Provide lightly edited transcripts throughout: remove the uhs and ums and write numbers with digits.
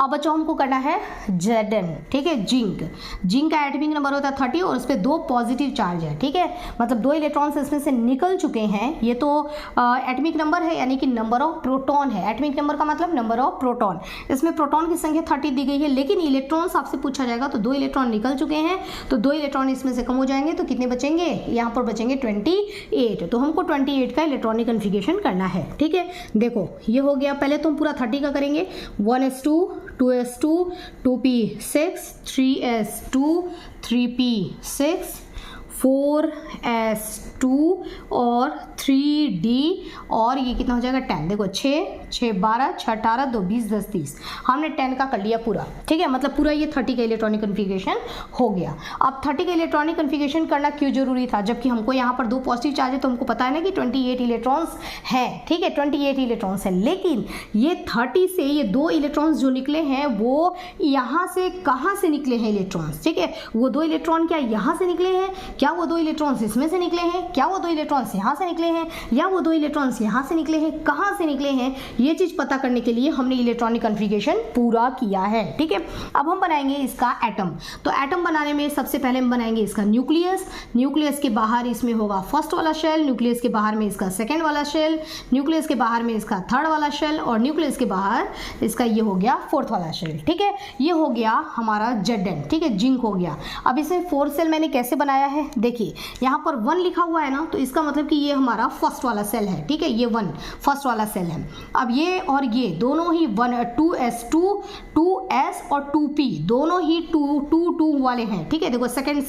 अब बच्चों हमको करना है Zn, ठीक है। जिंक का एटॉमिक नंबर होता है 30 और उस पर 2 पॉजिटिव चार्ज है, ठीक है, मतलब 2 इलेक्ट्रॉन्स इसमें से निकल चुके हैं। ये तो एटॉमिक नंबर है, यानी कि नंबर ऑफ प्रोटॉन है। एटॉमिक नंबर का मतलब नंबर ऑफ प्रोटॉन। इसमें प्रोटॉन की संख्या 30 दी गई है, लेकिन इलेक्ट्रॉन्स आपसे पूछा जाएगा तो 2 इलेक्ट्रॉन निकल चुके हैं, तो 2 इलेक्ट्रॉन इसमें से कम हो जाएंगे, तो कितने बचेंगे, यहाँ पर बचेंगे 28। तो हमको 28 का इलेक्ट्रॉनिक कन्फिगरेशन करना है, ठीक है। देखो ये हो गया, पहले तो हम पूरा 30 का करेंगे। 1s2 2s2 2p6 3s2 3p6 4s2 और 3d और ये कितना हो जाएगा 10। देखो 6 6 12 6 18 2 20 10 30, हमने 10 का कर लिया पूरा, ठीक है, मतलब पूरा ये 30 का इलेक्ट्रॉनिक कन्फिगरेशन हो गया। अब 30 का इलेक्ट्रॉनिक कन्फिगरेशन करना क्यों जरूरी था, जबकि हमको यहाँ पर 2 पॉजिटिव चार्ज है, तो हमको पता है ना कि 28 इलेक्ट्रॉन्स है, ठीक है, 28 इलेक्ट्रॉन्स है। लेकिन ये 30 से ये 2 इलेक्ट्रॉन्स जो निकले हैं वो यहाँ से कहाँ से निकले हैं इलेक्ट्रॉन्स, ठीक है, वो 2 इलेक्ट्रॉन क्या यहाँ से निकले हैं, क्या वो 2 इलेक्ट्रॉन्स इसमें से निकले हैं, क्या वो 2 इलेक्ट्रॉन्स यहाँ से निकले हैं, या वो 2 इलेक्ट्रॉन्स यहाँ से निकले हैं, कहाँ से निकले हैं, ये चीज पता करने के लिए हमने इलेक्ट्रॉनिक कन्फिगरेशन पूरा किया है, ठीक है। अब हम बनाएंगे इसका एटम। तो एटम बनाने में सबसे पहले हम बनाएंगे इसका न्यूक्लियस। न्यूक्लियस के बाहर इसमें होगा फर्स्ट वाला शेल, न्यूक्लियस के बाहर में इसका सेकेंड वाला शेल, न्यूक्लियस के बाहर में इसका थर्ड वाला शेल, और न्यूक्लियस के बाहर इसका ये हो गया फोर्थ वाला शेल, ठीक है। ये हो गया हमारा Zn, ठीक है, जिंक हो गया। अब इसमें 4 सेल मैंने कैसे बनाया है, देखिए यहाँ पर 1 लिखा हुआ है ना, तो इसका मतलब कि ये हमारा फर्स्ट वाला सेल है, ठीक है, ये 1 फर्स्ट वाला सेल है। अब ये और ये दोनों ही 2s2 2s और 2p दोनों ही 2 वाले हैं, ठीक है। देखो सेकेंड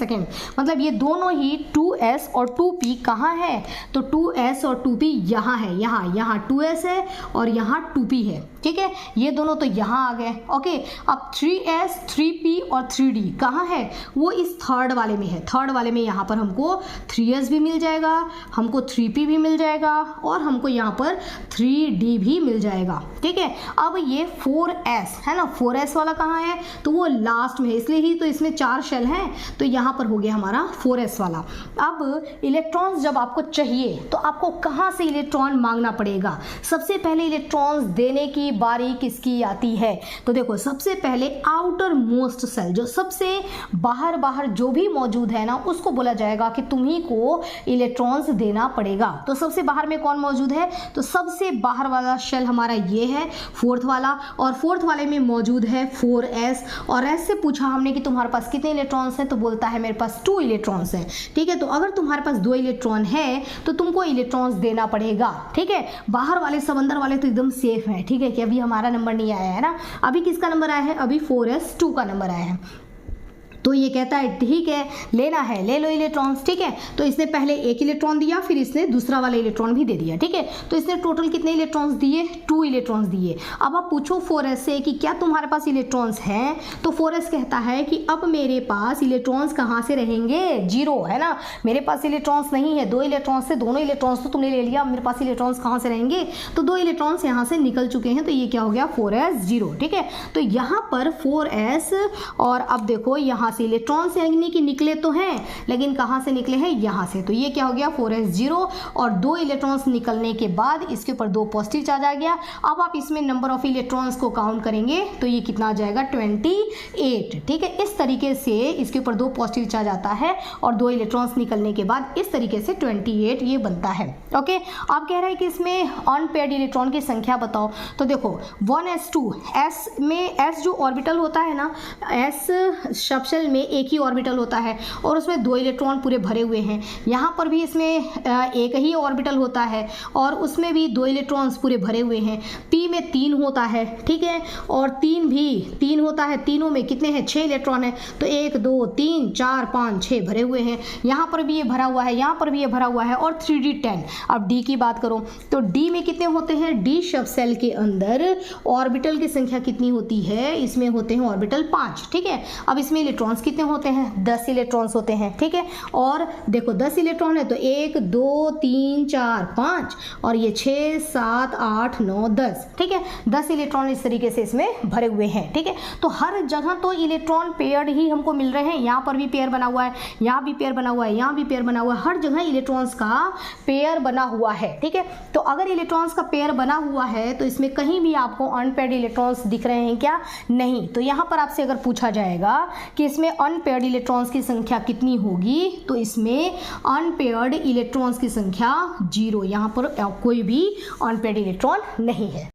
मतलब ये दोनों ही 2s और 2p कहाँ है, तो 2s और 2p यहाँ है, यहाँ 2s है और यहाँ 2p है, ठीक है, ये दोनों तो यहाँ आ गए। ओके, अब 3s 3p और 3d कहाँ है, वो इस थर्ड वाले में है। थर्ड वाले में यहाँ पर हमको 3s भी मिल जाएगा, हमको 3p भी मिल जाएगा और हमको यहाँ पर 3d भी मिल जाएगा, ठीक है। अब ये 4s है ना, 4s वाला कहाँ है, तो वो लास्ट में है, इसलिए ही तो इसमें 4 शेल हैं, तो यहाँ पर हो गया हमारा 4s वाला। अब इलेक्ट्रॉन्स जब आपको चाहिए तो आपको कहाँ से इलेक्ट्रॉन मांगना पड़ेगा, सबसे पहले इलेक्ट्रॉन्स देने की बारी किसकी आती है, तो देखो सबसे पहले आउटर मोस्ट सेल, जो सबसे बाहर जो भी मौजूद है ना, उसको बोला जाएगा कि तुम्ही को इलेक्ट्रॉन्स देना पड़ेगा। तो सबसे बाहर में कौन मौजूद है, तो सबसे बाहर वाला शेल हमारा ये है फोर्थ वाला, और फोर्थ वाले में मौजूद है 4s, और s से पूछा हमने कि तुम्हारे पास कितने इलेक्ट्रॉन्स हैं, तो बोलता है मेरे पास 2 इलेक्ट्रॉन्स हैं, ठीक है। तो अगर तुम्हारे पास 2 इलेक्ट्रॉन है तो तुमको इलेक्ट्रॉन्स देना पड़ेगा, ठीक है। बाहर वाले सब अंदर वाले तो एकदम सेफ है, ठीक है, कि अभी हमारा नंबर नहीं आया है ना, अभी किसका नंबर आया है, अभी 4s2 का नंबर आया है। तो ये कहता है ठीक है लेना है ले लो इलेक्ट्रॉन्स, ठीक है। तो इसने पहले 1 इलेक्ट्रॉन दिया, फिर इसने दूसरा वाला इलेक्ट्रॉन भी दे दिया, ठीक है। तो इसने टोटल कितने इलेक्ट्रॉन्स दिए, 2 इलेक्ट्रॉन्स दिए। अब आप पूछो 4s से कि क्या तुम्हारे पास इलेक्ट्रॉन्स हैं, तो 4s कहता है कि अब मेरे पास इलेक्ट्रॉन्स कहाँ से रहेंगे, 0 है ना, मेरे पास इलेक्ट्रॉन्स नहीं है, 2 इलेक्ट्रॉन्स से दोनों इलेक्ट्रॉन्स तो तुमने ले लिया, मेरे पास इलेक्ट्रॉन्स कहाँ से रहेंगे, तो 2 इलेक्ट्रॉन्स यहाँ से निकल चुके हैं, तो ये क्या हो गया 4s 0, ठीक है। तो यहाँ पर 4s, और अब देखो यहाँ से इलेक्ट्रॉन्स कि निकले तो हैं, लेकिन कहाँ से निकले हैं, यहाँ से, तो ये क्या हो गया 4s 0, और 2 इलेक्ट्रॉन्स निकलने के बाद इसके ऊपर 2 पॉजिटिव चार्ज आ गया। अब आप इसमें नंबर ऑफ इलेक्ट्रॉन्स को काउंट करेंगे तो ये कितना आ जाएगा 28, ठीक है। इस तरीके से इसके ऊपर 2 पॉजिटिव चार्ज आता है और 2 इलेक्ट्रॉन्स निकलने के बाद इस तरीके से 28 ये बनता है। ओके, आप कह रहे हैं कि इसमें अनपेयर्ड इलेक्ट्रॉन की संख्या बताओ, तो देखो 1s2 s में s जो ऑर्बिटल होता है ना, s सबशेल में एक ही ऑर्बिटल होता है और उसमें 2 इलेक्ट्रॉन पूरे भरे हुए हैं। यहाँ पर भी इसमें एक ही ऑर्बिटल होता है और उसमें भी 2 इलेक्ट्रॉन्स पूरे भरे हुए हैं। p में 3 होता है, ठीक है, और 3 भी 3 होता है, तीनों में कितने हैं 6 इलेक्ट्रॉन है, तो 1 2 3 4 5 6 भरे हुए हैं। यहाँ पर भी ये भरा हुआ है, यहाँ पर भी ये भरा हुआ है, और 3d 10। अब d की बात करो तो d में कितने होते हैं, d सबसेल के अंदर ऑर्बिटल की संख्या कितनी होती है, इसमें होते हैं ऑर्बिटल 5, ठीक है। अब इसमें इलेक्ट्रॉन इलेक्ट्रॉन्स कितने होते हैं, 10 इलेक्ट्रॉन्स होते हैं, ठीक है। और देखो 10 इलेक्ट्रॉन है तो 1 2 3 4 5 और ये 6 7 8 9 10, ठीक है। 10 इलेक्ट्रॉन इस तरीके से इसमें भरे हुए हैं, ठीक है। तो हर जगह तो इलेक्ट्रॉन पेयर्ड ही हमको मिल रहे हैं, यहाँ पर भी पेयर बना हुआ है, यहाँ भी पेयर बना हुआ है, यहाँ भी पेयर बना हुआ है, हर जगह इलेक्ट्रॉन्स का पेयर बना हुआ है, ठीक है। तो अगर इलेक्ट्रॉन्स का पेयर बना हुआ है तो इसमें कहीं भी आपको अनपेयर्ड इलेक्ट्रॉन्स दिख रहे हैं क्या, नहीं। तो यहाँ पर आपसे अगर पूछा जाएगा कि इसमें अनपेयर्ड इलेक्ट्रॉन्स की संख्या कितनी होगी, तो इसमें अनपेयर्ड इलेक्ट्रॉन्स की संख्या 0, यहाँ पर कोई भी अनपेयर्ड इलेक्ट्रॉन नहीं है।